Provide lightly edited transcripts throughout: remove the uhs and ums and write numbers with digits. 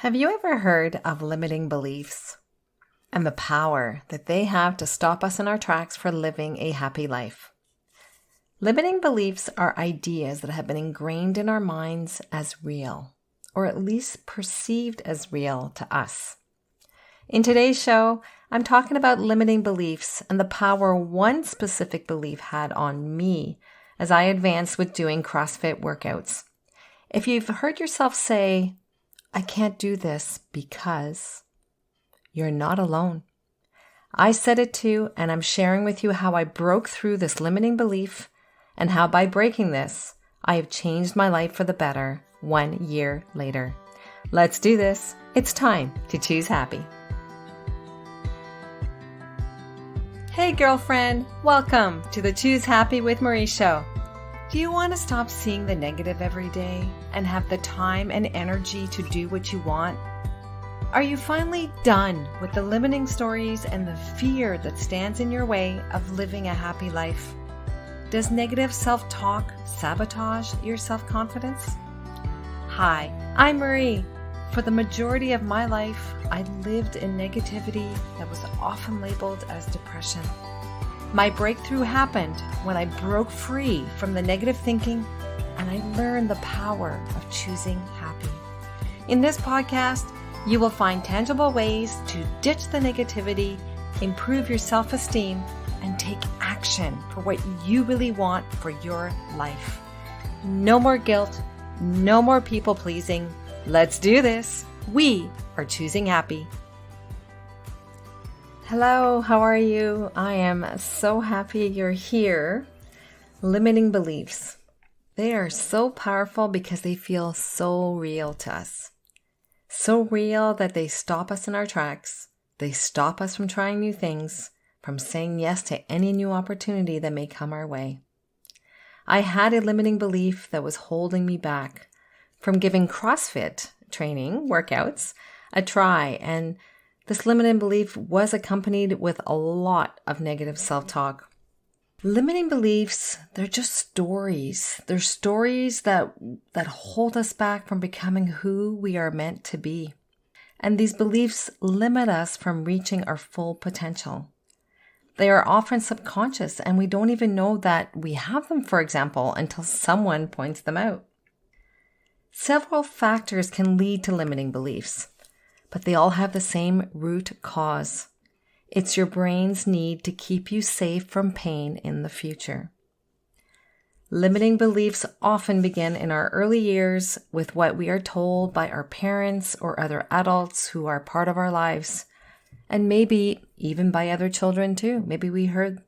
Have you ever heard of limiting beliefs and the power that they have to stop us in our tracks for living a happy life? Limiting beliefs are ideas that have been ingrained in our minds as real, or at least perceived as real to us. In today's show, I'm talking about limiting beliefs and the power one specific belief had on me as I advanced with doing CrossFit workouts. If you've heard yourself say, "I can't do this because," you're not alone. I said it too, and I'm sharing with you how I broke through this limiting belief and how by breaking this, I have changed my life for the better 1 year later. Let's do this. It's time to choose happy. Hey girlfriend, welcome to the Choose Happy with Marie show. Do you want to stop seeing the negative every day and have the time and energy to do what you want? Are you finally done with the limiting stories and the fear that stands in your way of living a happy life? Does negative self-talk sabotage your self-confidence? Hi, I'm Marie. For the majority of my life, I lived in negativity that was often labeled as depression. My breakthrough happened when I broke free from the negative thinking and I learned the power of choosing happy. In this podcast, you will find tangible ways to ditch the negativity, improve your self-esteem, and take action for what you really want for your life. No more guilt, no more people pleasing. Let's do this. We are choosing happy. Hello, how are you? I am so happy you're here. Limiting beliefs. They are so powerful because they feel so real to us. So real that they stop us in our tracks. They stop us from trying new things, from saying yes to any new opportunity that may come our way. I had a limiting belief that was holding me back from giving CrossFit training workouts a try, and this limiting belief was accompanied with a lot of negative self-talk. Limiting beliefs, they're just stories. They're stories that hold us back from becoming who we are meant to be. And these beliefs limit us from reaching our full potential. They are often subconscious, and we don't even know that we have them, for example, until someone points them out. Several factors can lead to limiting beliefs, but they all have the same root cause. It's your brain's need to keep you safe from pain in the future. Limiting beliefs often begin in our early years with what we are told by our parents or other adults who are part of our lives, and maybe even by other children too. Maybe we heard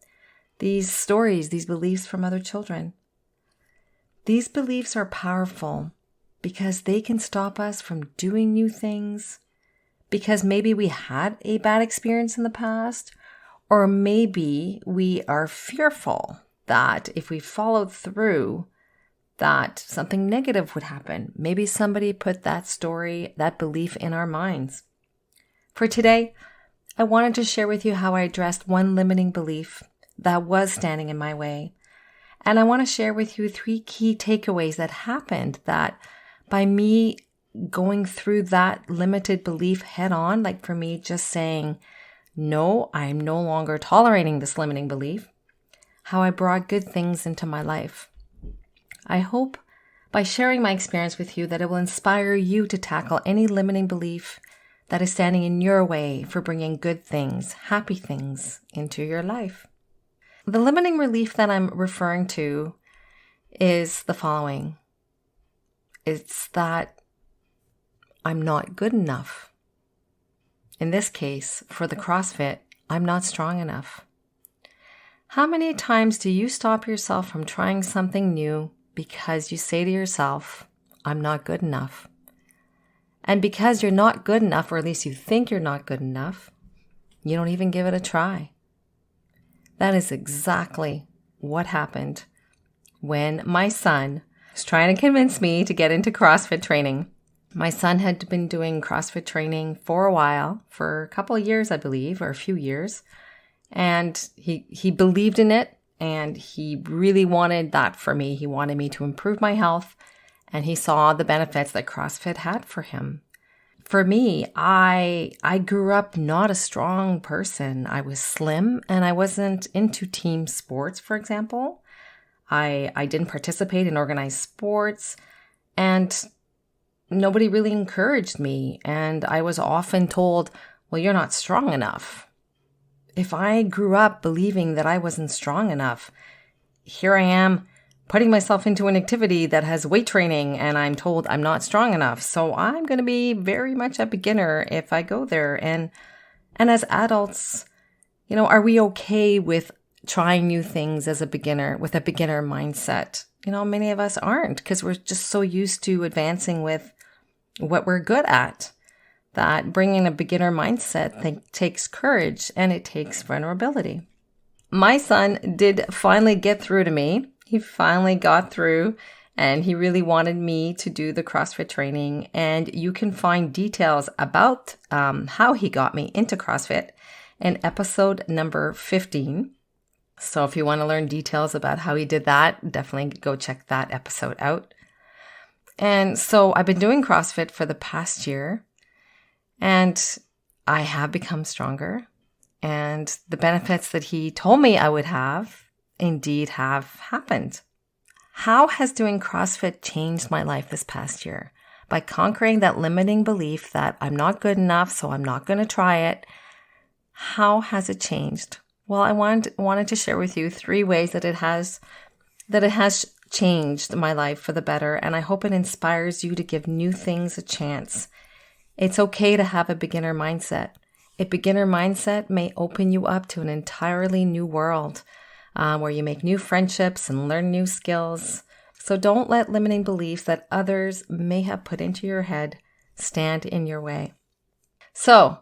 these stories, these beliefs from other children. These beliefs are powerful because they can stop us from doing new things, because maybe we had a bad experience in the past, or maybe we are fearful that if we followed through, that something negative would happen. Maybe somebody put that story, that belief in our minds. For today, I wanted to share with you how I addressed one limiting belief that was standing in my way. And I want to share with you 3 key takeaways that happened that by me going through that limited belief head on, like for me just saying, no, I'm no longer tolerating this limiting belief, how I brought good things into my life. I hope by sharing my experience with you that it will inspire you to tackle any limiting belief that is standing in your way for bringing good things, happy things into your life. The limiting belief that I'm referring to is the following. It's that I'm not good enough. In this case, for the CrossFit, I'm not strong enough. How many times do you stop yourself from trying something new because you say to yourself, I'm not good enough? And because you're not good enough, or at least you think you're not good enough, you don't even give it a try. That is exactly what happened when my son was trying to convince me to get into CrossFit training. My son had been doing CrossFit training for a while, for a couple of years, I believe, or a few years. And he believed in it, and he really wanted that for me. He wanted me to improve my health, and he saw the benefits that CrossFit had for him. For me, I grew up not a strong person. I was slim and I wasn't into team sports, for example. I didn't participate in organized sports and nobody really encouraged me. And I was often told, well, you're not strong enough. If I grew up believing that I wasn't strong enough, here I am putting myself into an activity that has weight training and I'm told I'm not strong enough. So I'm going to be very much a beginner if I go there. And as adults, are we okay with trying new things as a beginner with a beginner mindset? Many of us aren't because we're just so used to advancing with what we're good at that bringing a beginner mindset takes courage and it takes vulnerability. My son did finally get through to me. He finally got through and he really wanted me to do the CrossFit training. And you can find details about how he got me into CrossFit in episode number 15. So if you want to learn details about how he did that, definitely go check that episode out. And so I've been doing CrossFit for the past year and I have become stronger. And the benefits that he told me I would have indeed have happened. How has doing CrossFit changed my life this past year? By conquering that limiting belief that I'm not good enough, so I'm not going to try it. How has it changed? Well, I wanted to share with you 3 ways that it has changed my life for the better, and I hope it inspires you to give new things a chance. It's okay to have a beginner mindset. A beginner mindset may open you up to an entirely new world where you make new friendships and learn new skills. So don't let limiting beliefs that others may have put into your head stand in your way. So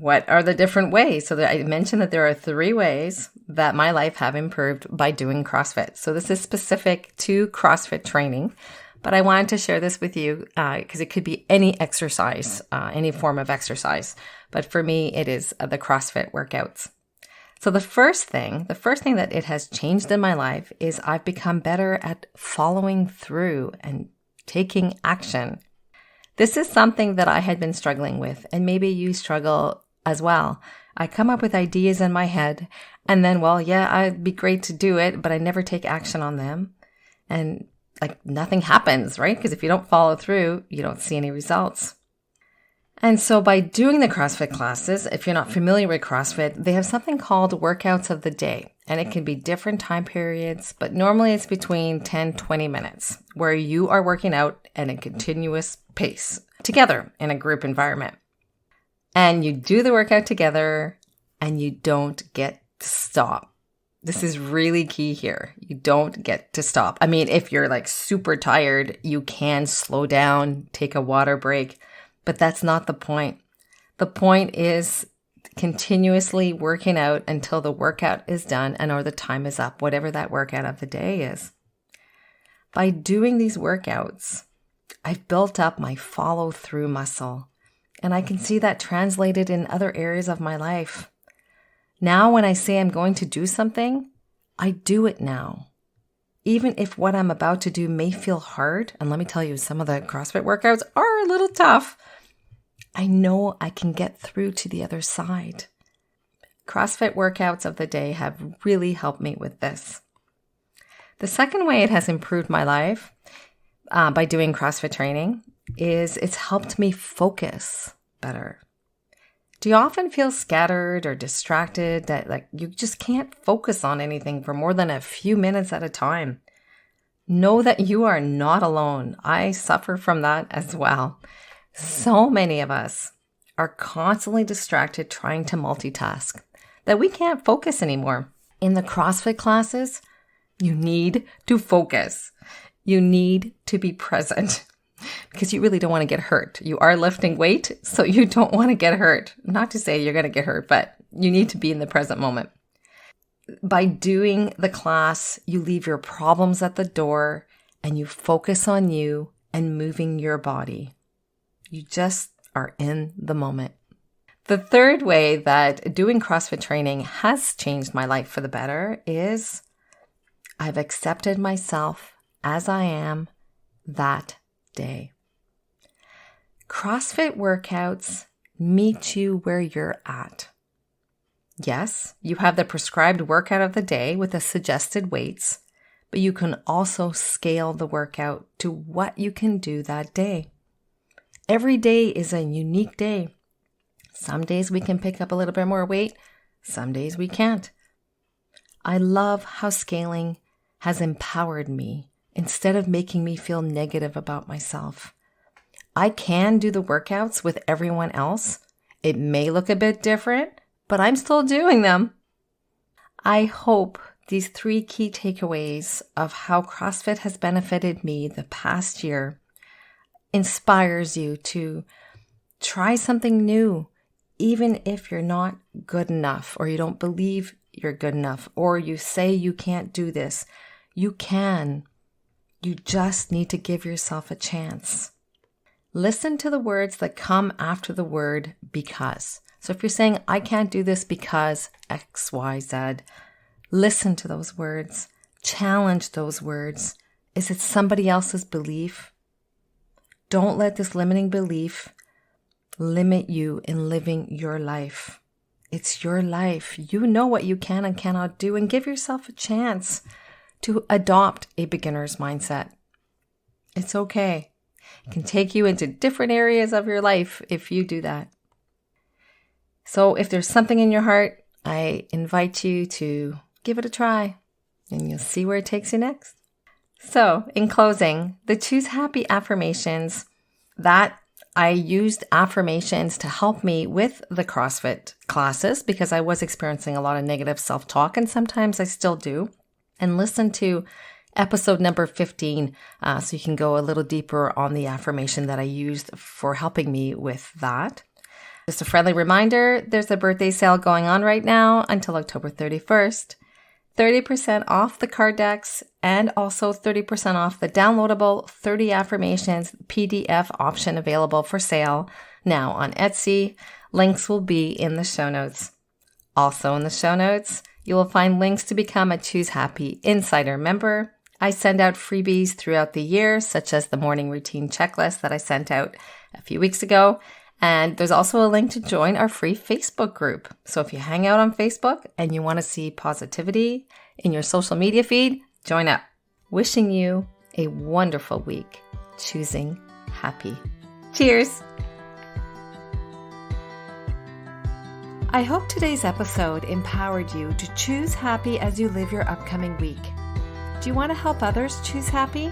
what are the different ways? So I mentioned that there are 3 ways that my life have improved by doing CrossFit. So this is specific to CrossFit training, but I wanted to share this with you because it could be any exercise, any form of exercise. But for me, it is the CrossFit workouts. So the first thing that it has changed in my life is I've become better at following through and taking action. This is something that I had been struggling with, and maybe you struggle as well. I come up with ideas in my head, and then, it'd be great to do it, but I never take action on them. And nothing happens, right? Because if you don't follow through, you don't see any results. And so by doing the CrossFit classes, if you're not familiar with CrossFit, they have something called workouts of the day. And it can be different time periods, but normally it's between 10-20 minutes where you are working out at a continuous pace together in a group environment. And you do the workout together and you don't get to stop. This is really key here. You don't get to stop. I mean, if you're super tired, you can slow down, take a water break. But that's not the point. The point is continuously working out until the workout is done or the time is up, whatever that workout of the day is. By doing these workouts, I've built up my follow-through muscle, and I can see that translated in other areas of my life. Now, when I say I'm going to do something, I do it now. Even if what I'm about to do may feel hard, and let me tell you, some of the CrossFit workouts are a little tough, I know I can get through to the other side. CrossFit workouts of the day have really helped me with this. The second way it has improved my life by doing CrossFit training is it's helped me focus better. Do you often feel scattered or distracted that you just can't focus on anything for more than a few minutes at a time? Know that you are not alone. I suffer from that as well. So many of us are constantly distracted trying to multitask that we can't focus anymore. In the CrossFit classes, you need to focus. You need to be present because you really don't want to get hurt. You are lifting weight, so you don't want to get hurt. Not to say you're going to get hurt, but you need to be in the present moment. By doing the class, you leave your problems at the door and you focus on you and moving your body. You just are in the moment. The third way that doing CrossFit training has changed my life for the better is I've accepted myself as I am that day. CrossFit workouts meet you where you're at. Yes, you have the prescribed workout of the day with the suggested weights, but you can also scale the workout to what you can do that day. Every day is a unique day. Some days we can pick up a little bit more weight, some days we can't. I love how scaling has empowered me instead of making me feel negative about myself. I can do the workouts with everyone else. It may look a bit different, but I'm still doing them. I hope these 3 key takeaways of how CrossFit has benefited me the past year inspires you to try something new, even if you're not good enough or you don't believe you're good enough or you say you can't do this. You can. You just need to give yourself a chance. Listen to the words that come after the word because. So if you're saying, I can't do this because X, Y, Z, listen to those words. Challenge those words. Is it somebody else's belief? Don't let this limiting belief limit you in living your life. It's your life. You know what you can and cannot do, and give yourself a chance to adopt a beginner's mindset. It's okay. It can take you into different areas of your life if you do that. So if there's something in your heart, I invite you to give it a try and you'll see where it takes you next. So in closing, the Choose Happy affirmations that I used affirmations to help me with the CrossFit classes because I was experiencing a lot of negative self-talk and sometimes I still do. And listen to episode number 15 so you can go a little deeper on the affirmation that I used for helping me with that. Just a friendly reminder, there's a birthday sale going on right now until October 31st. 30% off the card decks and also 30% off the downloadable 30 affirmations PDF option available for sale now on Etsy. Links will be in the show notes. Also in the show notes, you will find links to become a Choose Happy Insider member. I send out freebies throughout the year, such as the morning routine checklist that I sent out a few weeks ago. And there's also a link to join our free Facebook group. So if you hang out on Facebook and you want to see positivity in your social media feed, join up. Wishing you a wonderful week. Choosing happy. Cheers. I hope today's episode empowered you to choose happy as you live your upcoming week. Do you want to help others choose happy?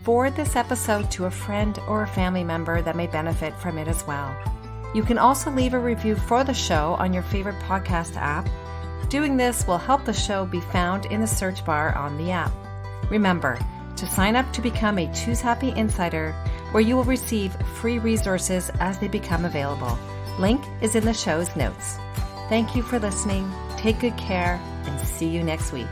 Forward this episode to a friend or a family member that may benefit from it as well. You can also leave a review for the show on your favorite podcast app. Doing this will help the show be found in the search bar on the app. Remember to sign up to become a Choose Happy Insider, where you will receive free resources as they become available. Link is in the show's notes. Thank you for listening. Take good care and see you next week.